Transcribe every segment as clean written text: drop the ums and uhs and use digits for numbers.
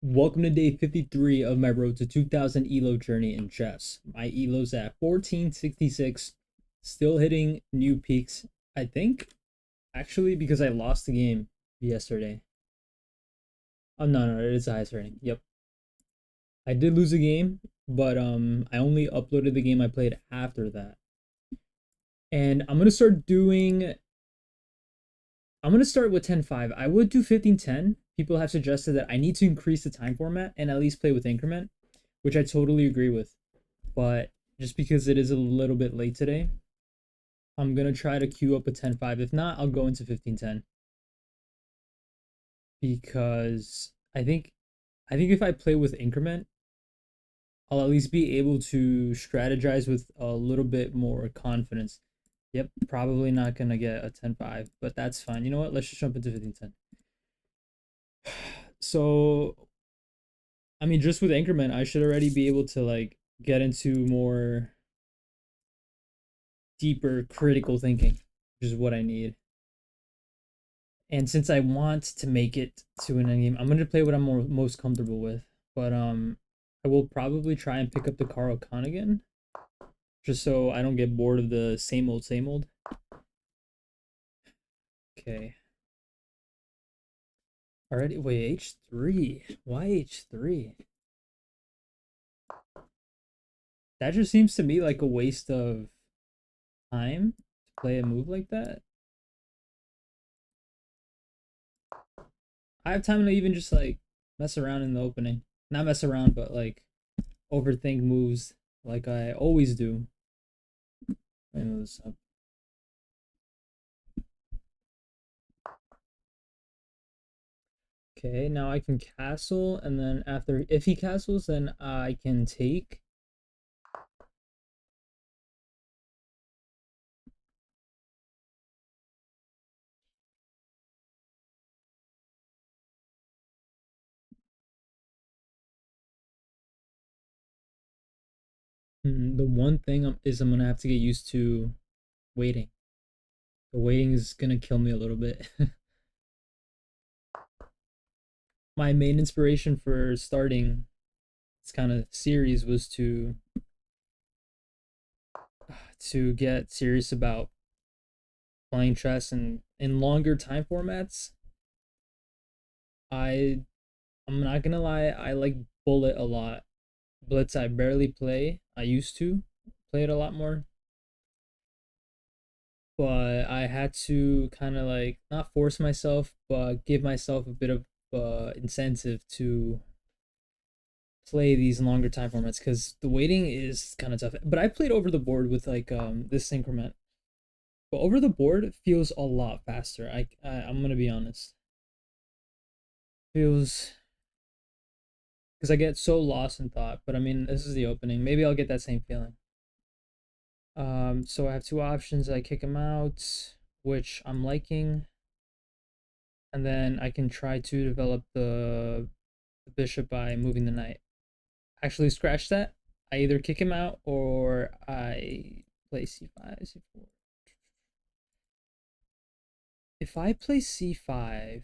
Welcome to day 53 of my road to 2000 Elo journey in chess. My Elo's at 1466, still hitting new peaks, I think, actually, because I lost the game yesterday. Oh, no, it is the highest rating. Yep. I did lose a game, but I only uploaded the game I played after that. And I'm gonna start with 10-5. I would do 15-10. People have suggested that I need to increase the time format and at least play with increment, which I totally agree with. But just because it is a little bit late today, I'm gonna try to queue up a 10-5. If not, I'll go into 15-10 because I think if I play with increment, I'll at least be able to strategize with a little bit more confidence. Yep, probably not gonna get a 10-5, but that's fine. You know what? Let's just jump into 15-10. So, I mean, just with increment, I should already be able to like get into more deeper critical thinking, which is what I need. And since I want to make it to an endgame, I'm gonna play what I'm most comfortable with. But I will probably try and pick up the Carl Khan again, just so I don't get bored of the same old, same old. Okay. Already, wait, H3. Why H3? That just seems to me like a waste of time to play a move like that. I have time to even just like mess around in the opening. Not mess around, but like overthink moves like I always do. I know this up. Okay, now I can castle, and then after, if he castles, then I can take. The one thing is I'm gonna have to get used to waiting. The waiting is gonna kill me a little bit. My main inspiration for starting this kind of series was to get serious about playing chess and in longer time formats. I I'm not gonna lie, I like Bullet a lot. Blitz I barely play. I used to play it a lot more, but I had to kind of like not force myself, but give myself a bit of incentive to play these longer time formats because the waiting is kind of tough. But I played over the board with like this increment, but over the board it feels a lot faster. I'm gonna be honest, feels because I get so lost in thought. But I mean, this is the opening. Maybe I'll get that same feeling. So I have two options. I kick him out, which I'm liking, and then I can try to develop the bishop by moving the knight. Actually, scratch that. I either kick him out or I play c5, c4. If I play c5,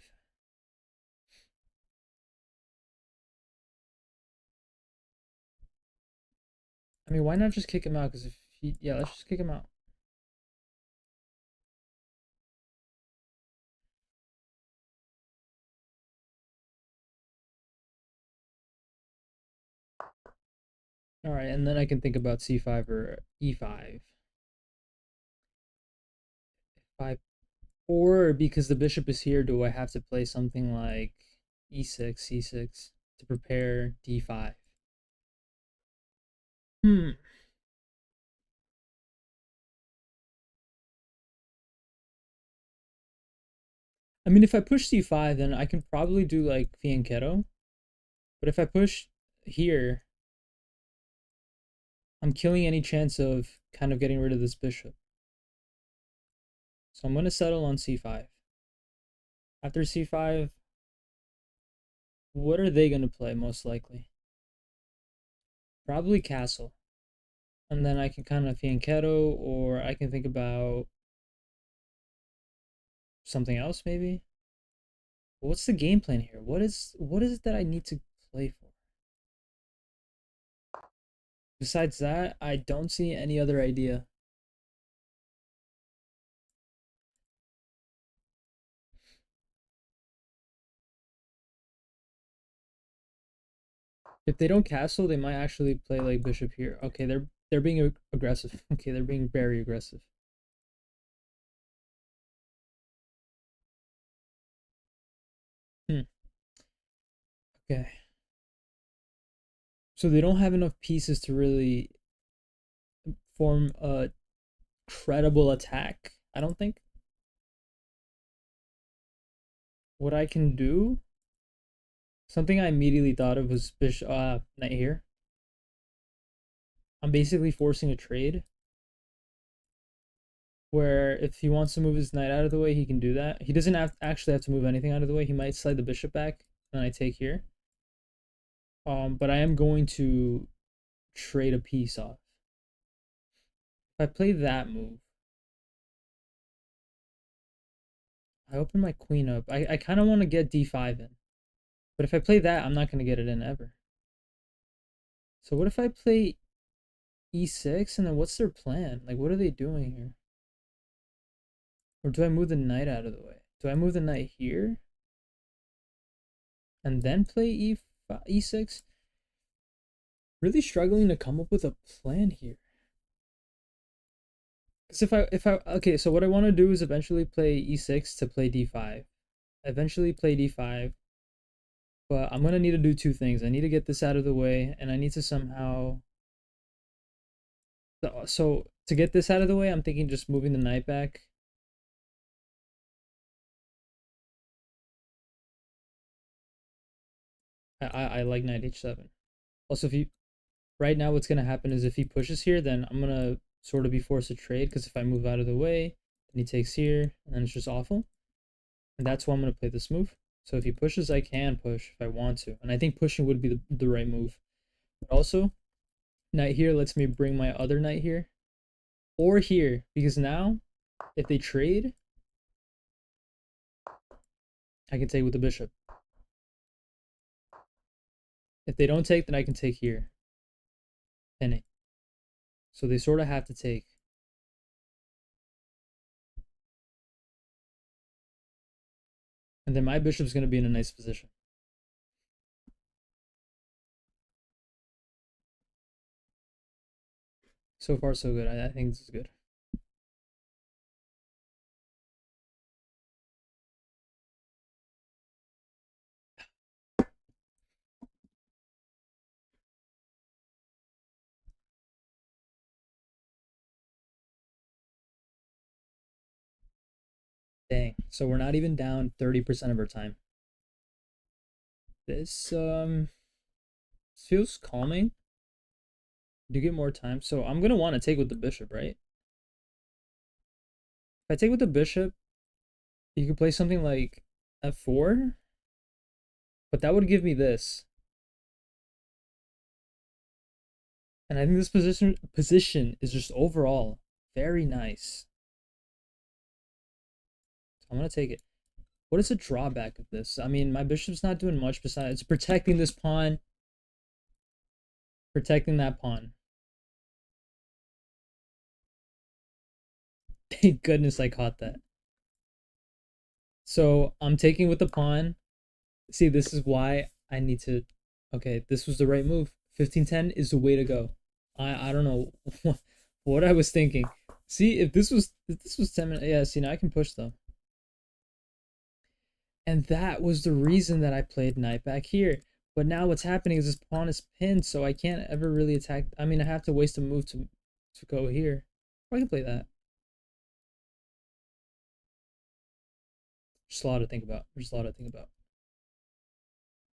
I mean, why not just kick him out? Because if he, yeah, let's just kick him out. All right, and then I can think about c5 or e5. If I, or because the bishop is here, do I have to play something like e6, c6 to prepare d5? Hmm. I mean, if I push c5, then I can probably do like fianchetto. But if I push here, I'm killing any chance of kind of getting rid of this bishop. So I'm going to settle on c5. After c5, what are they going to play most likely? Probably castle. And then I can kind of fianchetto, or I can think about something else maybe. What's the game plan here? What is it that I need to play for? Besides that, I don't see any other idea. If they don't castle, they might actually play like bishop here. Okay, they're being aggressive. Okay, they're being very aggressive. Hmm. Okay. So they don't have enough pieces to really form a credible attack, I don't think. What I can do, something I immediately thought of was bishop knight here. I'm basically forcing a trade where if he wants to move his knight out of the way, he can do that. He doesn't actually have to move anything out of the way. He might slide the bishop back, and I take here. But I am going to trade a piece off. If I play that move, I open my queen up. I kind of want to get d5 in. But if I play that, I'm not going to get it in ever. So what if I play e6 and then what's their plan? Like, what are they doing here? Or do I move the knight out of the way? Do I move the knight here? And then play e6? Really struggling to come up with a plan here. Because okay, so what I want to do is eventually play e6 to play d5. Eventually play d5. But I'm going to need to do two things. I need to get this out of the way, and I need to somehow... So to get this out of the way, I'm thinking just moving the knight back. I like knight h7. Also, if you... Right now, what's going to happen is if he pushes here, then I'm going to sort of be forced to trade, because if I move out of the way, then he takes here, and then it's just awful. And that's why I'm going to play this move. So if he pushes, I can push if I want to. And I think pushing would be the right move. But also, knight here lets me bring my other knight here. Or here. Because now, if they trade, I can take with the bishop. If they don't take, then I can take here. Pinning. So they sort of have to take. And then my bishop's going to be in a nice position. So far, so good. I think this is good. Dang. So we're not even down 30% of our time. This feels calming. Do get more time. So I'm gonna want to take with the bishop, right? If I take with the bishop, you could play something like f4, but that would give me this. And I think this position is just overall very nice. So I'm gonna take it. What is the drawback of this? I mean, my bishop's not doing much besides protecting this pawn, protecting that pawn. Thank goodness I caught that. So I'm taking with the pawn. See, this is why I need to. Okay, this was the right move. 15-10 is the way to go. I don't know what I was thinking. See, if this was 10 minutes, yeah. See, now I can push though. And that was the reason that I played knight back here. But now what's happening is this pawn is pinned, so I can't ever really attack. I mean, I have to waste a move to go here. Or I can play that. Just a lot to think about. There's a lot to think about.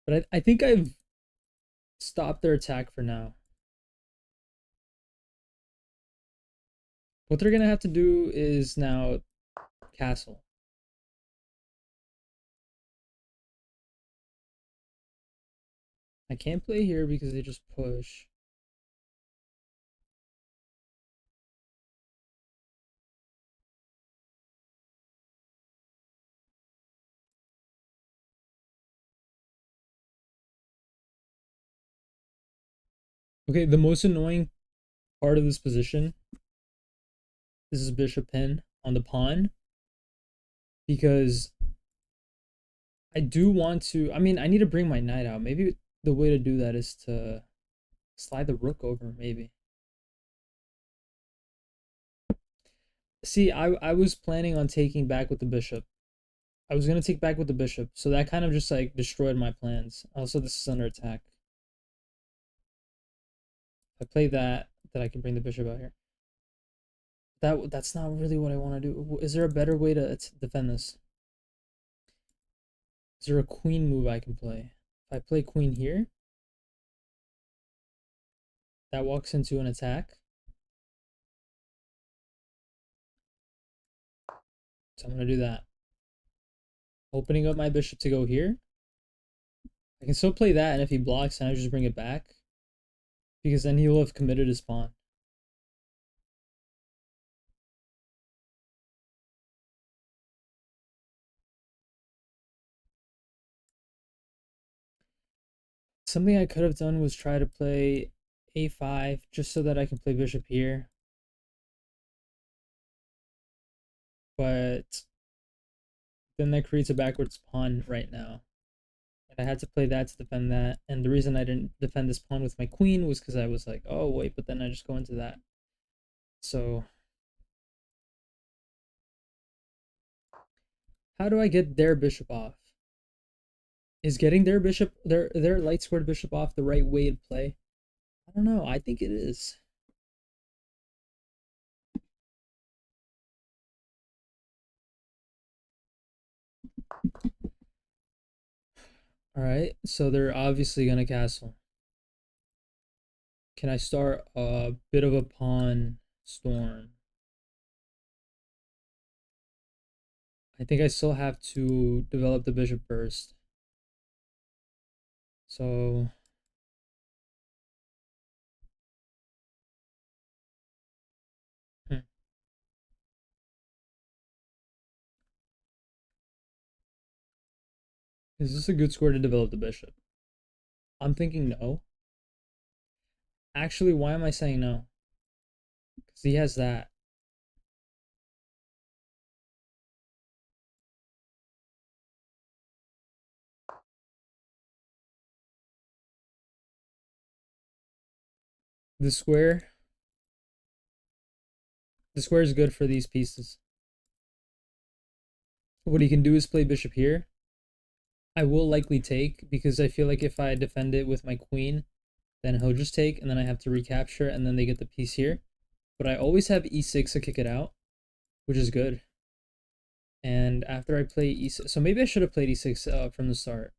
But I think I've stopped their attack for now. What they're gonna have to do is now castle. I can't play here because they just push. Okay, the most annoying part of this position is bishop pin on the pawn because I do want to. I mean, I need to bring my knight out. Maybe the way to do that is to slide the rook over. Maybe. See, I was planning on taking back with the bishop. I was gonna take back with the bishop, so that kind of just like destroyed my plans. Also, this is under attack. If I play that, then I can bring the bishop out here. That's not really what I want to do. Is there a better way to defend this? Is there a queen move I can play? If I play queen here, that walks into an attack. So I'm gonna do that. Opening up my bishop to go here. I can still play that, and if he blocks, then I just bring it back. Because then he'll have committed his pawn. Something I could have done was try to play a5 just so that I can play bishop here. But then that creates a backwards pawn right now. And I had to play that to defend that. And the reason I didn't defend this pawn with my queen was because I was like, oh, wait, but then I just go into that. So how do I get their bishop off? Is getting their bishop, their light squared bishop off the right way to play? I don't know. I think it is. All right, so they're obviously gonna castle. Can I start a bit of a pawn storm? I think I still have to develop the bishop first. So hmm. Is this a good square to develop the bishop? I'm thinking no. Actually, why am I saying no? Because he has that. The square. The square is good for these pieces. What he can do is play bishop here. I will likely take because I feel like if I defend it with my queen, then he'll just take, and then I have to recapture, and then they get the piece here. But I always have e6 to kick it out, which is good. And after I play e6, so maybe I should have played e6 from the start.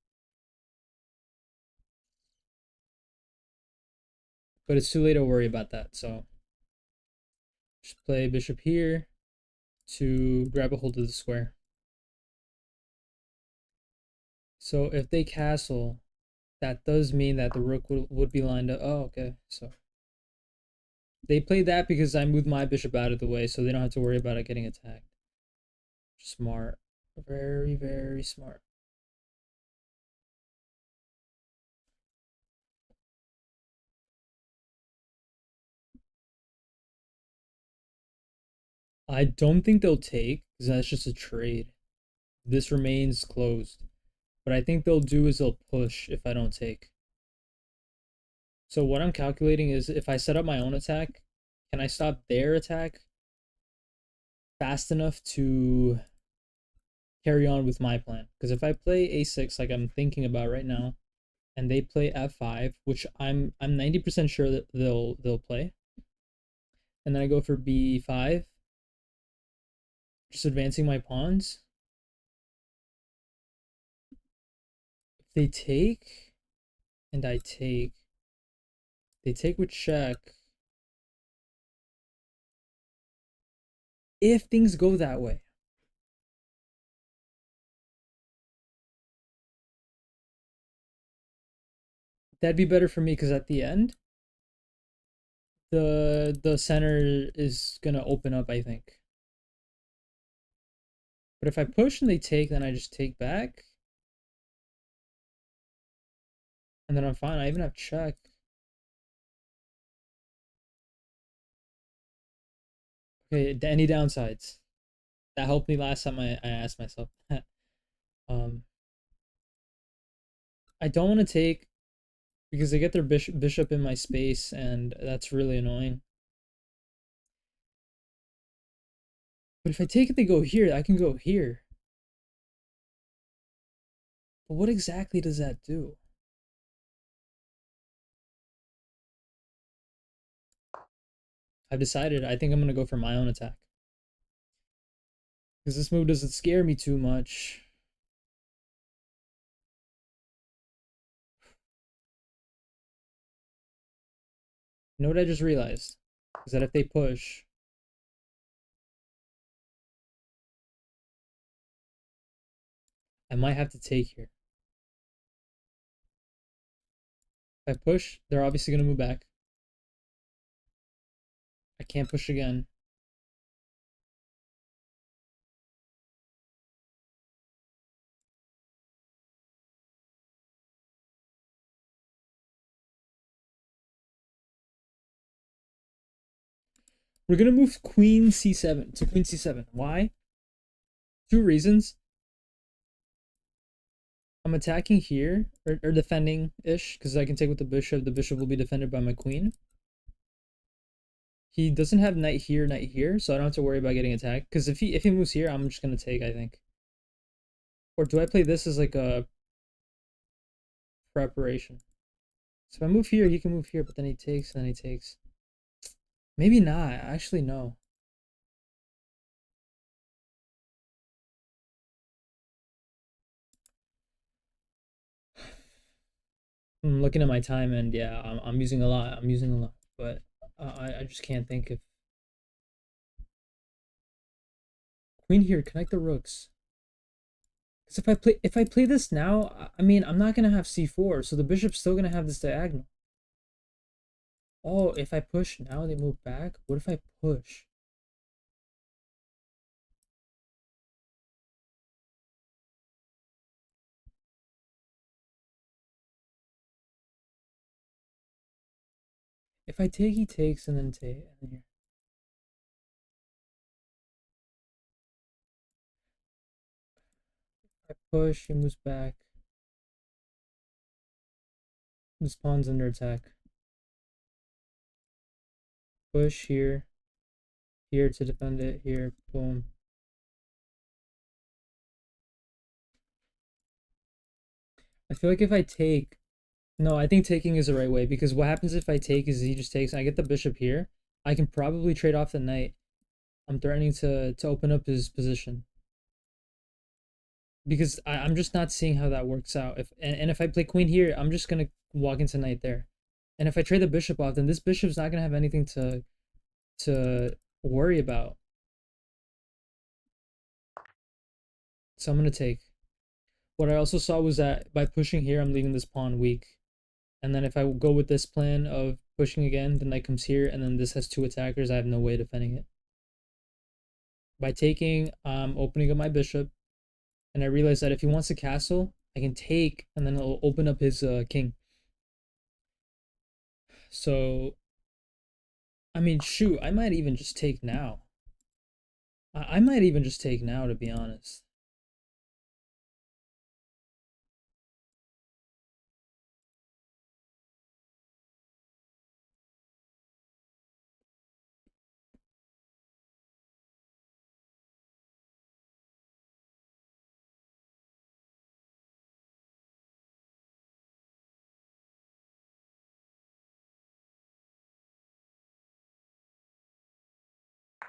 But it's too late to worry about that, so just play bishop here to grab a hold of the square. So if they castle, that does mean that the rook would be lined up. Oh, okay. So they played that because I moved my bishop out of the way, so they don't have to worry about it getting attacked. Smart. Very, very smart. I don't think they'll take, because that's just a trade. This remains closed. What I think they'll do is they'll push if I don't take. So what I'm calculating is if I set up my own attack, can I stop their attack fast enough to carry on with my plan? Because if I play a6 like I'm thinking about right now, and they play f5, which I'm 90% sure that they'll play, and then I go for b5, just advancing my pawns. If they take, and I take, they take with check. If things go that way, that'd be better for me because at the end, the center is gonna open up, I think. But if I push and they take, then I just take back. And then I'm fine. I even have check. Okay, any downsides? That helped me last time I asked myself that. Um, I don't want to take because they get their bishop in my space, and that's really annoying. But if I take it, they go here. I can go here. But what exactly does that do? I've decided. I think I'm gonna go for my own attack because this move doesn't scare me too much. You know what I just realized? Is that if they push, I might have to take here. If I push, they're obviously gonna move back. I can't push again. We're gonna move queen c7 to queen c7. Why? Two reasons. I'm attacking here, or defending-ish, because I can take with the bishop. The bishop will be defended by my queen. He doesn't have knight here, so I don't have to worry about getting attacked. Because if he moves here, I'm just gonna take, I think. Or do I play this as like a preparation? So if I move here, he can move here, but then he takes, and then he takes. Maybe not. Actually, no. I'm looking at my time, and yeah, I'm using a lot. I'm using a lot, but I just can't think if queen here, connect the rooks. Because if I play this now, I mean I'm not gonna have c4, so the bishop's still gonna have this diagonal. Oh, if I push now, they move back. What if I push? If I take, he takes, and then take, and here. I push, he moves back. This pawn's under attack. Push here, here to defend it. Here, boom. I feel like if I take, no, I think taking is the right way because what happens if I take is he just takes. I get the bishop here. I can probably trade off the knight. I'm threatening to open up his position because I'm just not seeing how that works out. And if I play queen here, I'm just gonna walk into knight there. And if I trade the bishop off, then this bishop's not gonna have anything to worry about. So I'm gonna take. What I also saw was that by pushing here, I'm leaving this pawn weak. And then if I go with this plan of pushing again, the knight comes here, and then this has two attackers. I have no way of defending it. By taking, I'm opening up my bishop, and I realize that if he wants a castle, I can take, and then it'll open up his king. So, I mean, shoot, I might even just take now. I might even just take now, to be honest.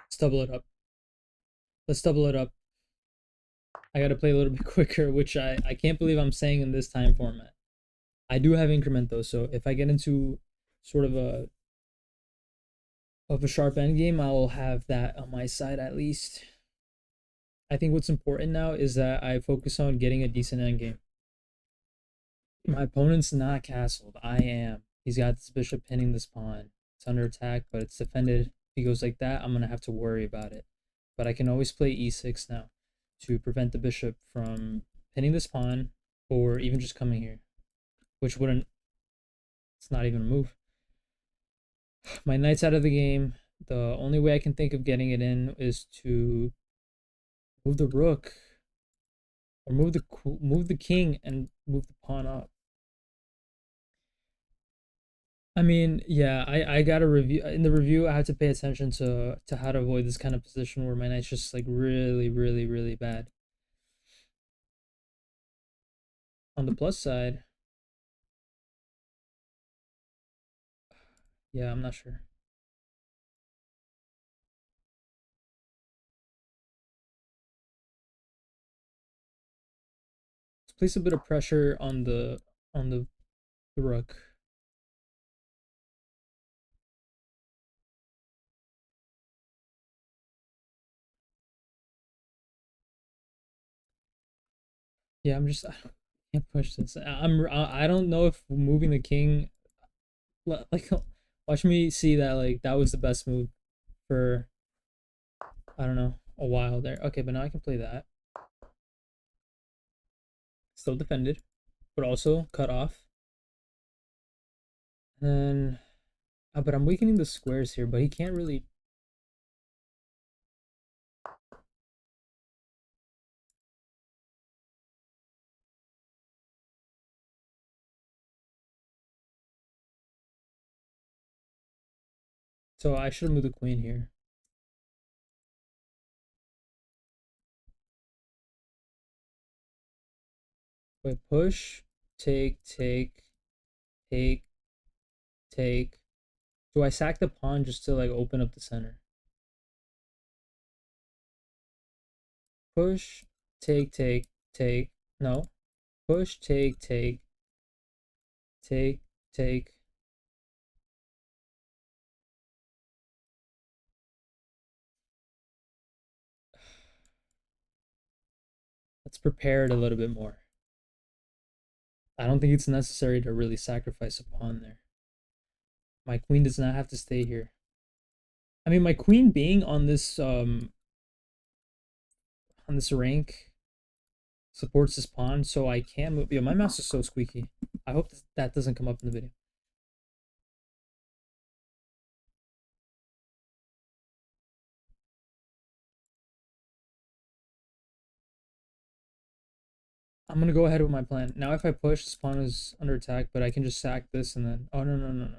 Let's double it up. Let's double it up. I gotta play a little bit quicker, which I can't believe I'm saying in this time format. I do have increment though, so if I get into sort of a sharp end game, I will have that on my side at least. I think what's important now is that I focus on getting a decent end game. My opponent's not castled. I am. He's got this bishop pinning this pawn. It's under attack, but it's defended. If he goes like that, I'm gonna have to worry about it. But I can always play e6 now to prevent the bishop from pinning this pawn or even just coming here, which wouldn't. It's not even a move. My knight's out of the game. The only way I can think of getting it in is to move the rook or move the king and move the pawn up. I mean, yeah, I got to review in the review. I have to pay attention to how to avoid this kind of position where my knight's just like really, really, really bad. On the plus side, yeah, I'm not sure. Let's place a bit of pressure on the rook. Yeah, I can't push this. I don't know if moving the king like watch me see that like that was the best move for I don't know a while there. Okay, but now I can play that. Still defended, but also cut off. And but I'm weakening the squares here, but he can't really. So I should have moved the queen here. Wait, push, take, take, take, take. Do I sack the pawn just to like open up the center? Push, take, take, take. No. Push, take, take, take, take. Let's prepare it a little bit more. I don't think it's necessary to really sacrifice a pawn there. My queen does not have to stay here. I mean, my queen being on this rank supports this pawn, so I can move. Yo, my mouse is so squeaky. I hope that doesn't come up in the video. I'm gonna go ahead with my plan. Now if I push, this pawn is under attack, but I can just sack this and then oh no no no no.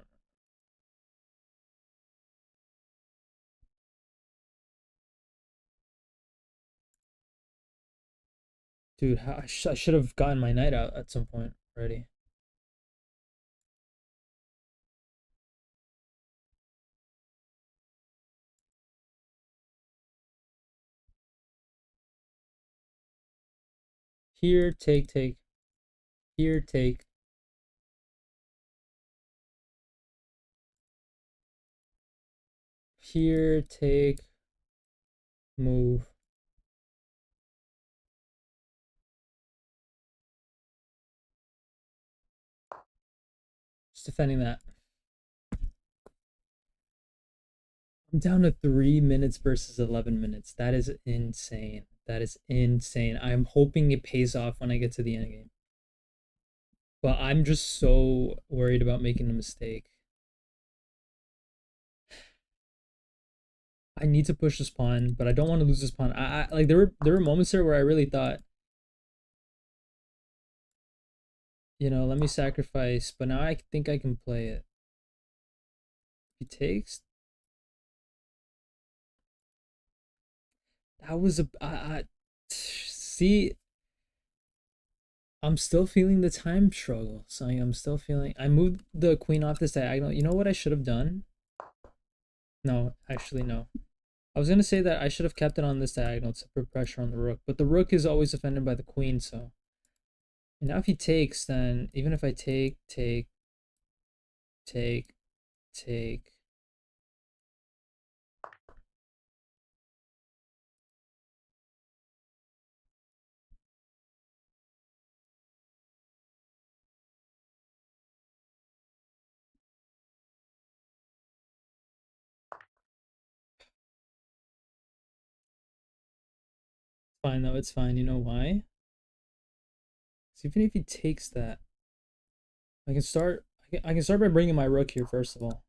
Dude, I should have gotten my knight out at some point already. Here, take, take. Here, take. Here, take. Move. Just defending that. I'm down to 3 minutes versus 11 minutes. That is insane. That is insane. I'm hoping it pays off when I get to the end game. But I'm just so worried about making a mistake. I need to push this pawn, but I don't want to lose this pawn. I like there were moments there where I really thought, let me sacrifice, but now I think I can play it. He takes. That was see, I'm still feeling the time struggle. So I'm still feeling. I moved the queen off this diagonal. You know what I should have done? No, actually no. I was gonna say that I should have kept it on this diagonal to put pressure on the rook, but the rook is always defended by the queen. So and now if he takes, then even if I take, take, take, take. Fine though, it's fine. You know why? So even if he takes that, I can start. I can start by bringing my rook here first of all.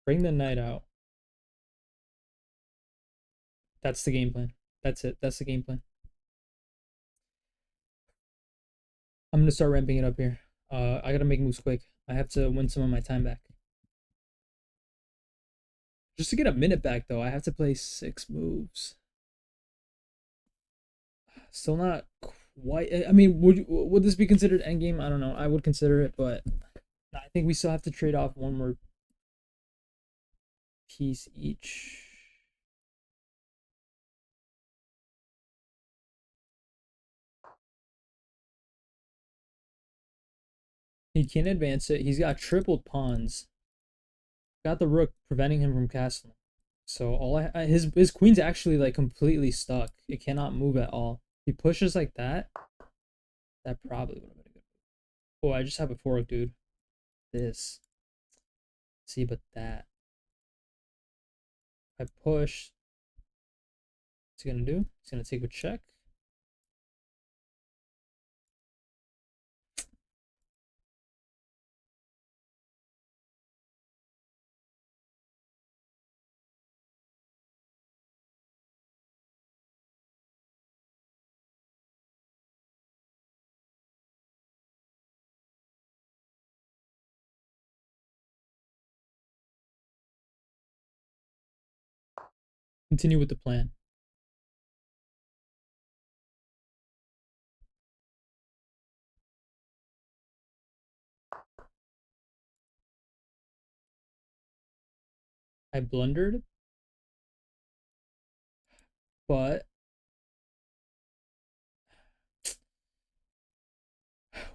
Bring the knight out. That's the game plan. That's it. That's the game plan. I'm gonna start ramping it up here. I gotta make moves quick. I have to win some of my time back. Just to get a minute back, though, I have to play 6 moves. Still not quite. I mean, would this be considered endgame? I don't know. I would consider it, but I think we still have to trade off one more piece each. He can't advance it. He's got tripled pawns. Got the rook preventing him from castling. So his queen's actually like completely stuck. It cannot move at all. If he pushes like that, that probably would have been a good move. Oh, I just have a fork, dude. This. See, but that. If I push, what's he gonna do? He's gonna take a check. Continue with the plan. I blundered, but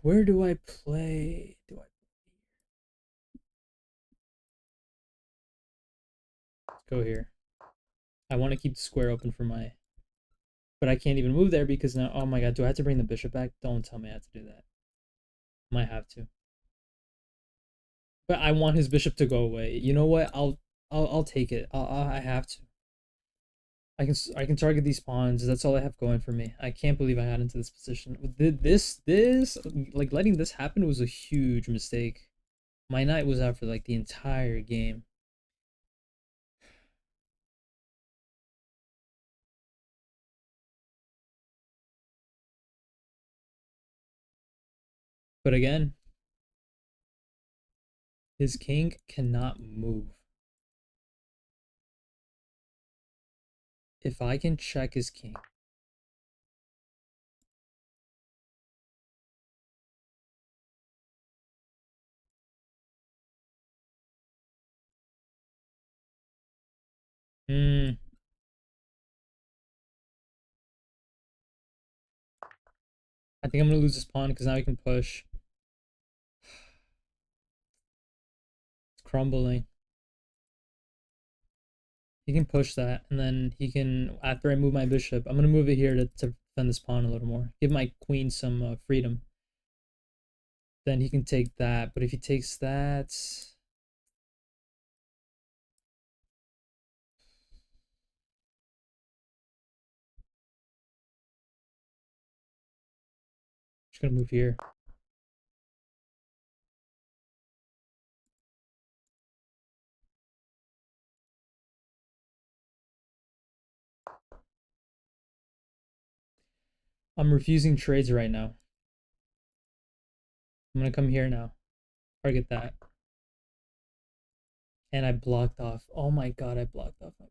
where do I play? Let's go here. I want to keep the square open for my, but I can't even move there because now, oh my god, do I have to bring the bishop back? Don't tell me I have to do that. Might have to. But I want his bishop to go away. You know what? I'll take it. I have to. I can target these pawns. That's all I have going for me. I can't believe I got into this position. This like letting this happen was a huge mistake. My knight was out for like the entire game. But again, his king cannot move. If I can check his king. I think I'm gonna lose this pawn because now he can push. It's crumbling. He can push that, and then he can, after I move my bishop, I'm gonna move it here to defend this pawn a little more. Give my queen some freedom. Then he can take that, but if he takes that, just gonna move here. I'm refusing trades right now. I'm gonna come here now. Target that. And I blocked off. Oh my god, I blocked off my.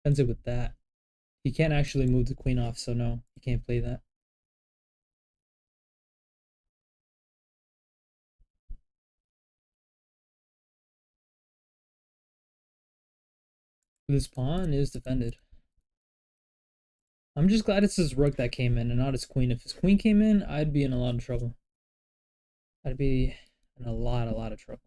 Ends it with that. He can't actually move the queen off, so no, he can't play that. This pawn is defended. I'm just glad it's his rook that came in and not his queen. If his queen came in, I'd be in a lot of trouble. I'd be in a lot of trouble.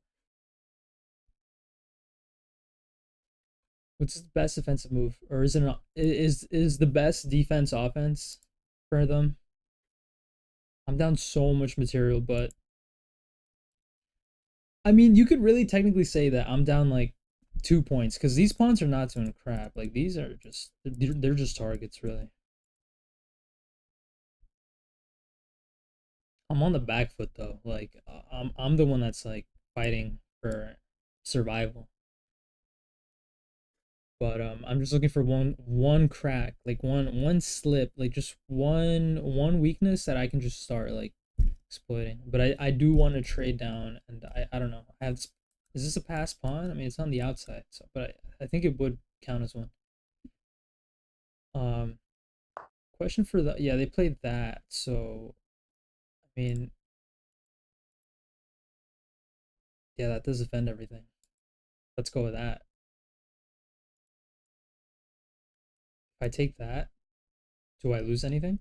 What's the best defensive move, or is it is the best defense offense for them? I'm down so much material, but I mean, you could really technically say that I'm down like 2 points because these pawns are not doing crap. Like these are just they're just targets really. I'm on the back foot though. Like I'm the one that's like fighting for survival. But I'm just looking for one crack, like one slip, like just one weakness that I can just start like exploiting. But I do want to trade down, and I don't know. I have is this a pass pawn? I mean, it's on the outside, so but I think it would count as one. Um, question for the yeah, they played that, so I mean, yeah, that does defend everything. Let's go with that. If I take that, do I lose anything?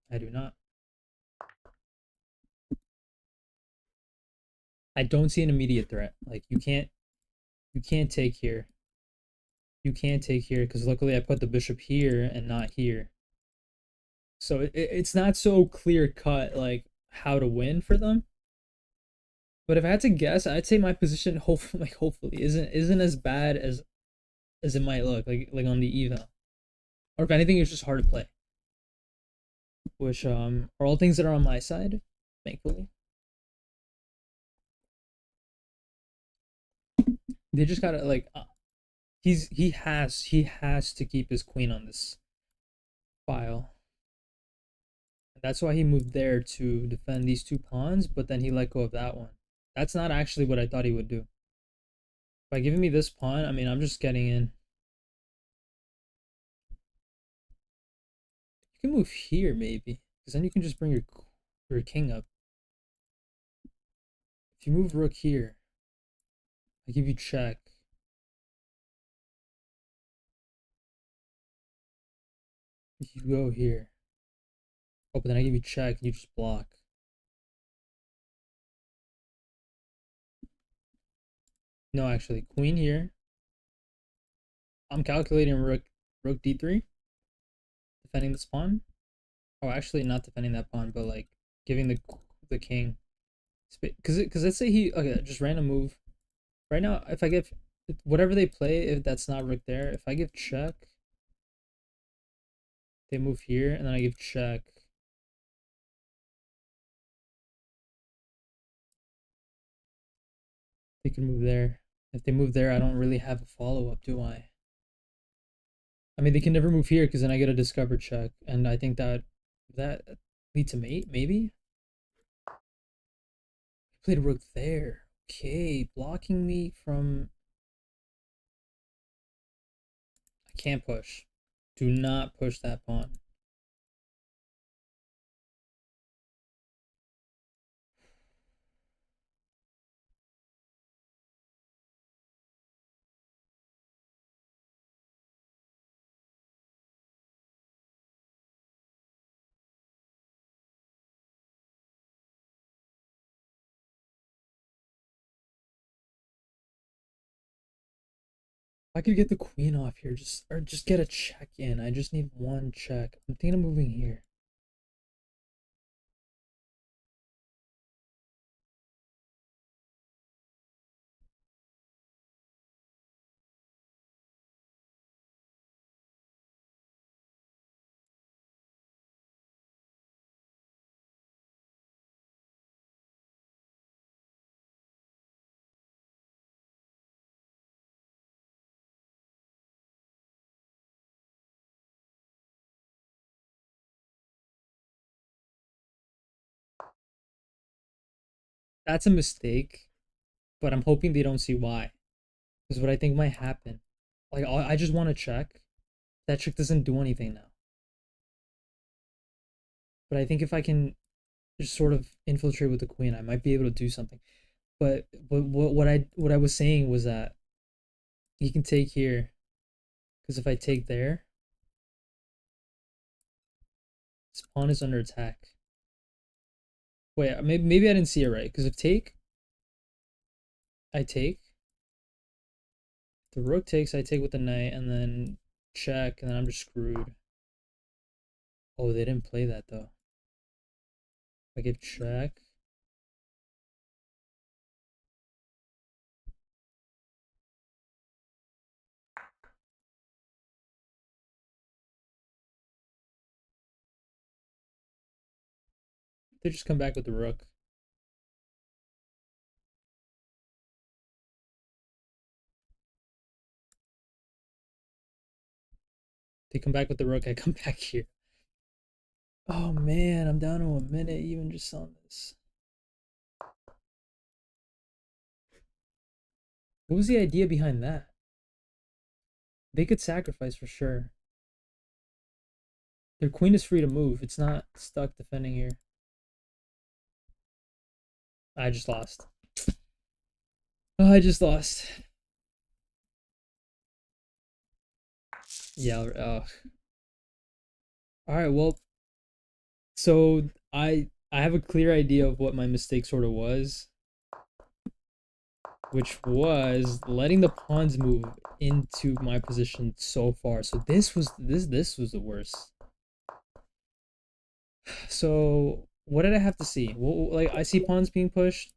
I do not. I don't see an immediate threat. Like you can't take here. You can't take here because luckily I put the bishop here and not here. So it's not so clear cut like how to win for them. But if I had to guess, I'd say my position hopefully isn't as bad as it might look like on the eval. Or if anything, it's just hard to play. Which are all things that are on my side, thankfully. They just gotta like he has to keep his queen on this file. That's why he moved there to defend these two pawns, but then he let go of that one. That's not actually what I thought he would do. By giving me this pawn, I mean, I'm just getting in. You can move here, maybe. Because then you can just bring your king up. If you move rook here, I give you check. If you go here. Oh, but then I give you check and you just block. No, actually, queen here. I'm calculating rook d3, defending this pawn. Oh, actually, not defending that pawn, but like giving the king. Because let's say he okay, just random move. Right now, if I give whatever they play, if that's not rook there, if I give check, they move here, and then I give check. They can move there. If they move there, I don't really have a follow up, do I? I mean, they can never move here because then I get a discover check, and I think that lead to mate, maybe. Played rook there. Okay, blocking me from. I can't push. Do not push that pawn. I could get the queen off here, just get a check in. I just need one check. I'm thinking of moving here. That's a mistake, but I'm hoping they don't see why. Because what I think might happen, like I just want to check. That check doesn't do anything now. But I think if I can just sort of infiltrate with the queen, I might be able to do something. But what I was saying was that he can take here, because if I take there, this pawn is under attack. Wait, maybe I didn't see it right. Because if take, I take. The rook takes, I take with the knight, and then check, and then I'm just screwed. Oh, they didn't play that though. I give check. They just come back with the rook. They come back with the rook. I come back here. Oh man, I'm down to a minute even just on this. What was the idea behind that? They could sacrifice for sure. Their queen is free to move. It's not stuck defending here. I just lost. Oh, I just lost. Yeah. All right. Well, so I have a clear idea of what my mistake sort of was, which was letting the pawns move into my position so far. So this was the worst. So what did I have to see? Well, like I see pawns being pushed.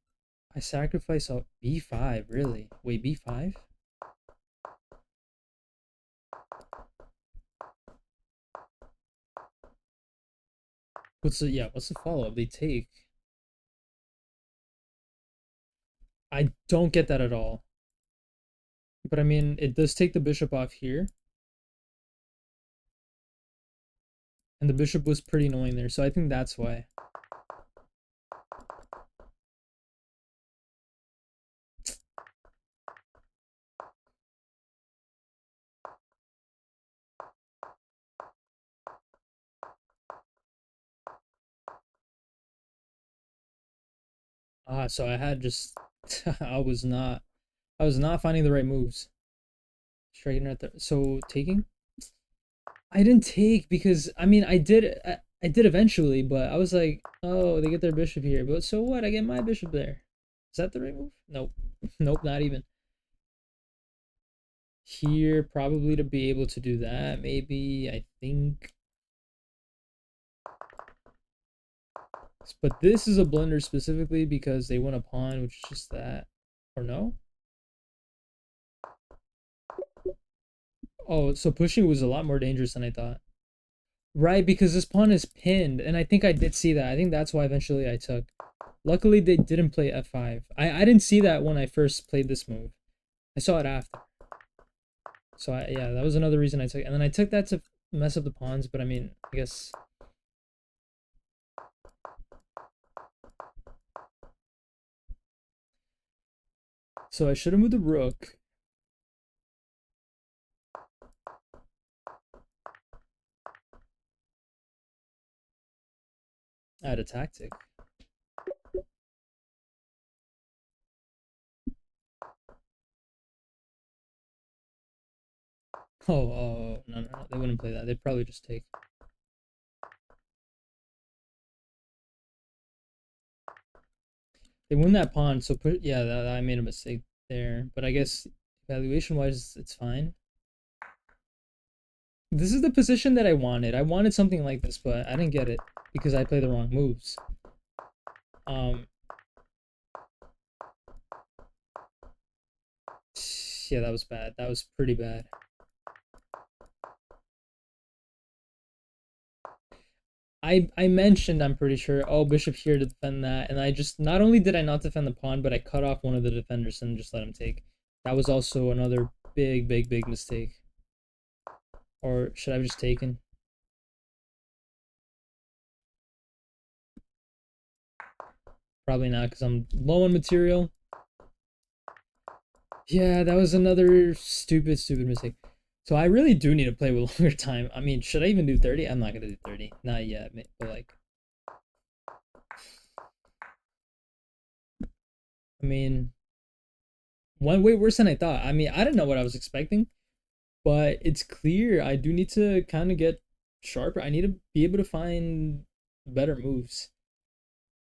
I sacrifice a b5. Really? Wait, b5? What's the follow up? They take. I don't get that at all. But I mean, it does take the bishop off here. And the bishop was pretty annoying there, so I think that's why. So I had just I was not finding the right moves. Striking right there. So taking? I didn't take because I mean I did eventually, but I was like, oh, they get their bishop here. But so what? I get my bishop there. Is that the right move? Nope. Nope, not even. Here, probably to be able to do that, maybe, I think. But this is a blunder specifically because they won a pawn, which is just that. Or no? Oh, so pushing was a lot more dangerous than I thought. Right, because this pawn is pinned, and I think I did see that. I think that's why eventually I took. Luckily, they didn't play f5. I didn't see that when I first played this move. I saw it after. So, yeah, that was another reason I took it. And then I took that to mess up the pawns, but I mean, I guess... So I should have moved the rook. I had a tactic. No, they wouldn't play that. They'd probably just take. They win that pawn, so yeah, I made a mistake there. But I guess valuation-wise, it's fine. This is the position that I wanted. I wanted something like this, but I didn't get it because I played the wrong moves. Yeah, that was bad. That was pretty bad. I mentioned, I'm pretty sure, oh, bishop here to defend that, and I just, not only did I not defend the pawn, but I cut off one of the defenders and just let him take. That was also another big mistake. Or should I have just taken? Probably not, because I'm low on material. Yeah, that was another stupid mistake. So I really do need to play with longer time. I mean, should I even do 30? I'm not gonna do 30. Not yet, but like, I mean, one way worse than I thought. I mean, I don't know what I was expecting, but it's clear I do need to kind of get sharper. I need to be able to find better moves.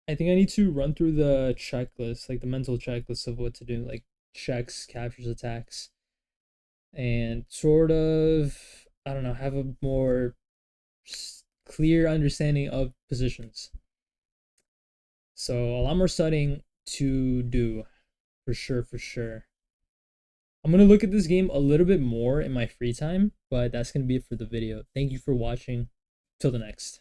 I think I need to run through the checklist, like the mental checklist of what to do, like checks, captures, attacks, and sort of, I don't know, have a more clear understanding of positions. So a lot more studying to do, for sure, for sure. I'm gonna look at this game a little bit more in my free time, but that's gonna be it for the video. Thank you for watching. Till the next.